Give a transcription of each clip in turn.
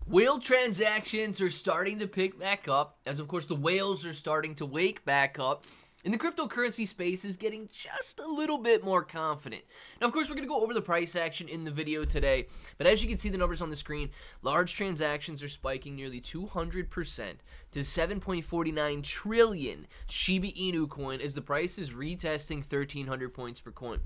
Whale transactions are starting to pick back up, as of course the whales are starting to wake back up, and the cryptocurrency space is getting just a little bit more confident. Now, of course, we're going to go over the price action in the video today, but as you can see the numbers on the screen, large transactions are spiking nearly 200% to 7.49 trillion Shiba Inu coin as the price is retesting 1,300 points per coin.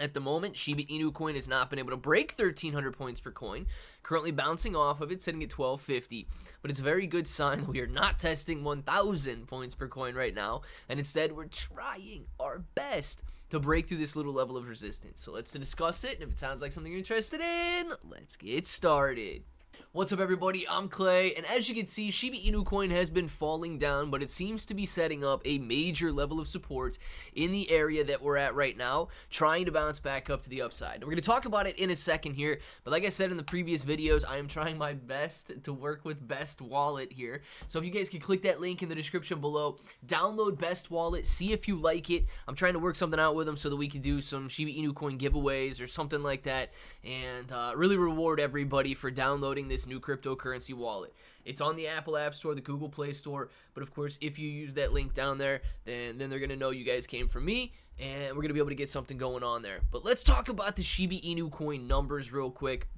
At the moment, Shiba Inu coin has not been able to break 1,300 points per coin, currently bouncing off of it, sitting at 1,250, but it's a very good sign that we are not testing 1,000 points per coin right now, and instead we're trying our best to break through this little level of resistance. So let's discuss it, and if it sounds like something you're interested in, let's get started. What's up, everybody? I'm Clay, and as you can see, Shiba Inu coin has been falling down, but it seems to be setting up a major level of support in the area that we're at right now, trying to bounce back up to the upside. We're going to talk about it in a second here, but like I said in the previous videos, I am trying my best to work with Best Wallet here. So if you guys can click that link in the description below, download Best Wallet, see if you like it. I'm trying to work something out with them so that we can do some Shiba Inu coin giveaways or something like that, and really reward everybody for downloading this new cryptocurrency wallet. It's on the Apple App Store, the Google Play Store, but of course if you use that link down there, then they're going to know you guys came from me, and we're going to be able to get something going on there. But let's talk about the Shiba Inu coin numbers real quick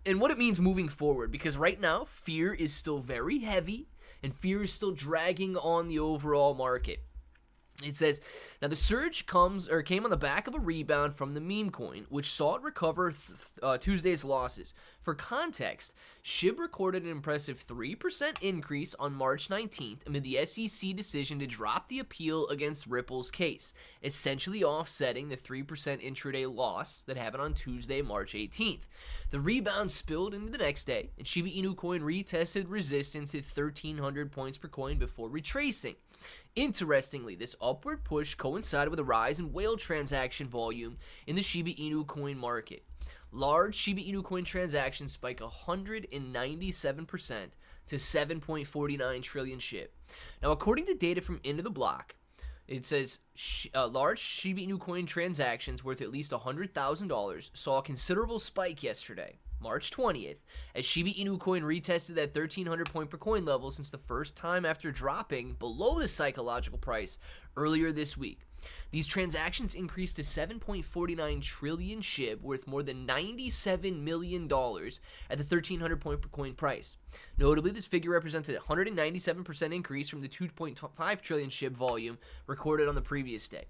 and what it means moving forward, because right now fear is still very heavy and fear is still dragging on the overall market. It says, now the surge came on the back of a rebound from the meme coin, which saw it recover Tuesday's losses. For context, SHIB recorded an impressive 3% increase on March 19th amid the SEC decision to drop the appeal against Ripple's case, essentially offsetting the 3% intraday loss that happened on Tuesday, March 18th. The rebound spilled into the next day, and Shiba Inu coin retested resistance at 1,300 points per coin before retracing. Interestingly, this upward push coincided with a rise in whale transaction volume in the Shiba Inu coin market. Large Shiba Inu coin transactions spike 197% to 7.49 trillion SHIB. Now, according to data from Into the Block, it says large Shiba Inu coin transactions worth at least $100,000 saw a considerable spike yesterday, March 20th, as Shiba Inu coin retested that 1,300 point per coin level since the first time after dropping below the psychological price earlier this week. These transactions increased to 7.49 trillion SHIB, worth more than $97 million at the 1,300 point per coin price. Notably, this figure represents a 197% increase from the 2.5 trillion SHIB volume recorded on the previous day.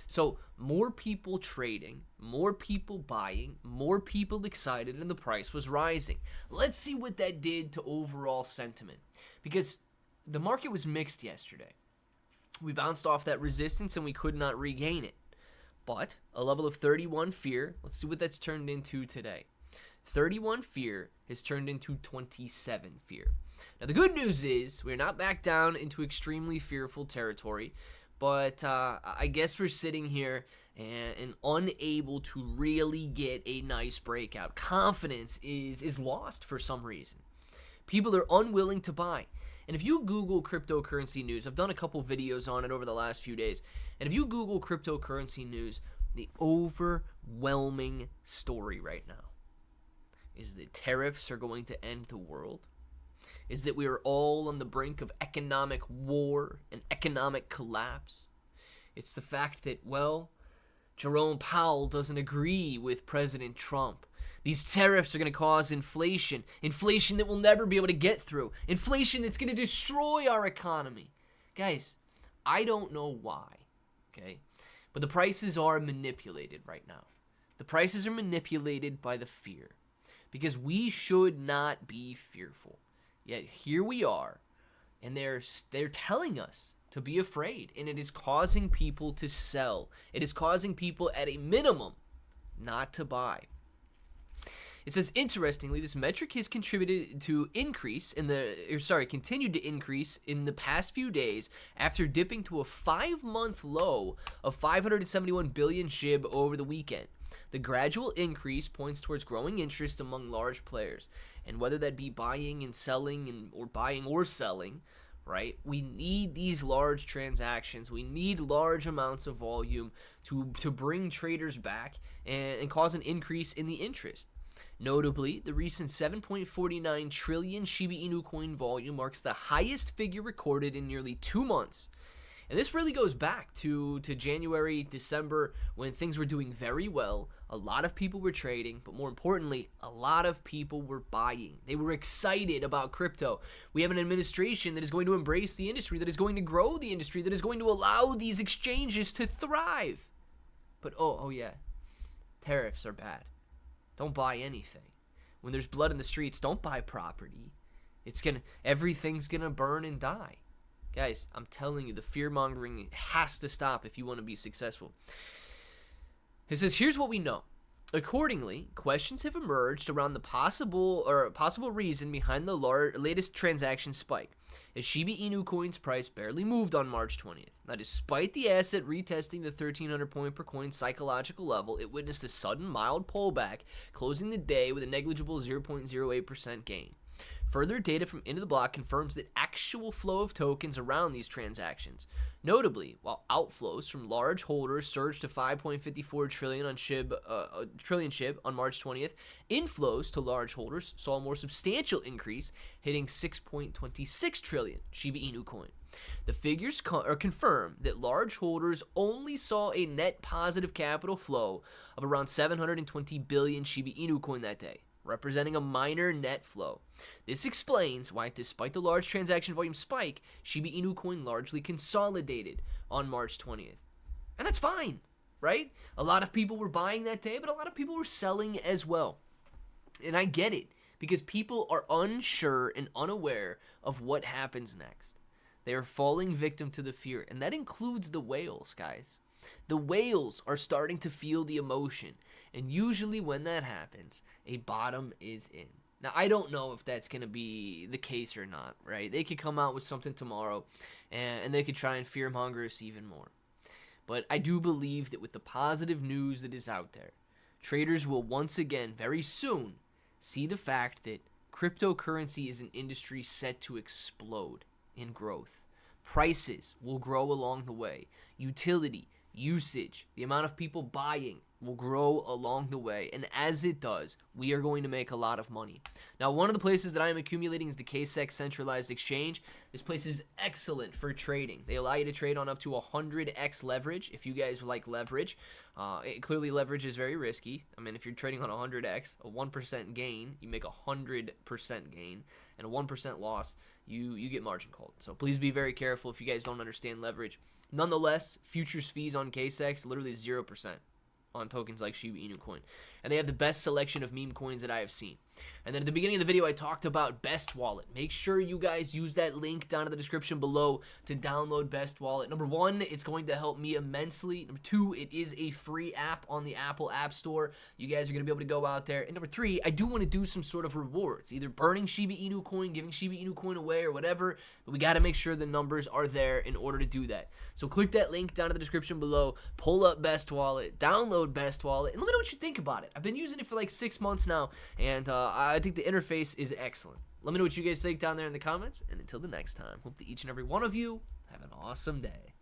So, more people trading, more people buying, more people excited, and the price was rising. Let's see what that did to overall sentiment, because the market was mixed yesterday. We bounced off that resistance and we could not regain it. But a level of 31 fear, let's see what that's turned into today. 31 fear has turned into 27 fear. Now the good news is we're not back down into extremely fearful territory, but I guess we're sitting here and unable to really get a nice breakout. Confidence is lost for some reason. People are unwilling to buy. And if you Google cryptocurrency news, I've done a couple videos on it over the last few days, and if you Google cryptocurrency news, the overwhelming story right now is that tariffs are going to end the world, is that we are all on the brink of economic war and economic collapse. It's the fact that, well, Jerome Powell doesn't agree with President Trump. These tariffs are going to cause inflation that we'll never be able to get through, inflation that's going to destroy our economy. Guys, I don't know why, okay? But the prices are manipulated right now. The prices are manipulated by the fear, because we should not be fearful. Yet here we are, and they're telling us to be afraid, and it is causing people to sell. It is causing people at a minimum not to buy. It says, interestingly, this metric has continued to increase in the past few days after dipping to a 5-month low of 571 billion SHIB over the weekend. The gradual increase points towards growing interest among large players, and whether that be buying and selling or buying or selling, right? We need these large transactions. We need large amounts of volume to bring traders back and cause an increase in the interest. Notably, the recent 7.49 trillion Shiba Inu coin volume marks the highest figure recorded in nearly 2 months. And this really goes back to January, December, when things were doing very well. A lot of people were trading, but more importantly, a lot of people were buying. They were excited about crypto. We have an administration that is going to embrace the industry, that is going to grow the industry, that is going to allow these exchanges to thrive. But oh yeah, tariffs are bad. Don't buy anything. When there's blood in the streets, don't buy property. Everything's gonna burn and die. Guys, I'm telling you, the fear-mongering has to stop if you want to be successful. It says, here's what we know. Accordingly, questions have emerged around the possible reason behind the latest transaction spike, as Shiba Inu coin's price barely moved on March 20th. Now, despite the asset retesting the 1,300 point per coin psychological level, it witnessed a sudden mild pullback, closing the day with a negligible 0.08% gain. Further data from Into the Block confirms that actual flow of tokens around these transactions. Notably, while outflows from large holders surged to 5.54 trillion on SHIB on March 20th, inflows to large holders saw a more substantial increase, hitting 6.26 trillion Shiba Inu coin. The figures confirm that large holders only saw a net positive capital flow of around 720 billion Shiba Inu coin that day, representing a minor net flow. This explains why, despite the large transaction volume spike, Shiba Inu coin largely consolidated on March 20th. And that's fine, right? A lot of people were buying that day, but a lot of people were selling as well. And I get it, because people are unsure and unaware of what happens next. They are falling victim to the fear, and that includes the whales, guys. The whales are starting to feel the emotion, and usually when that happens, a bottom is in. Now, I don't know if that's going to be the case or not, right? They could come out with something tomorrow, and they could try and fearmonger us even more. But I do believe that with the positive news that is out there, traders will once again, very soon, see the fact that cryptocurrency is an industry set to explode in growth. Prices will grow along the way. Utility, usage, the amount of people buying will grow along the way, and as it does, we are going to make a lot of money. Now, one of the places that I am accumulating is the KSEC centralized exchange. This place is excellent for trading. They allow you to trade on up to 100x leverage if you guys like leverage. Clearly, leverage is very risky. I mean, if you're trading on 100x, a 1% gain, you make a 100% gain, and a 1% loss, you get margin called. So please be very careful if you guys don't understand leverage. Nonetheless, futures fees on KSEC literally 0% on tokens like Shiba Inu coin. And they have the best selection of meme coins that I have seen. And then at the beginning of the video, I talked about Best Wallet. Make sure you guys use that link down in the description below to download Best Wallet. Number one, it's going to help me immensely. Number two, it is a free app on the Apple App Store. You guys are going to be able to go out there. And number three, I do want to do some sort of rewards, either burning Shiba Inu coin, giving Shiba Inu coin away, or whatever. But we got to make sure the numbers are there in order to do that. So click that link down in the description below, pull up Best Wallet, download Best Wallet, and let me know what you think about it. I've been using it for like 6 months now, and I think the interface is excellent. Let me know what you guys think down there in the comments, and until the next time, hope that each and every one of you have an awesome day.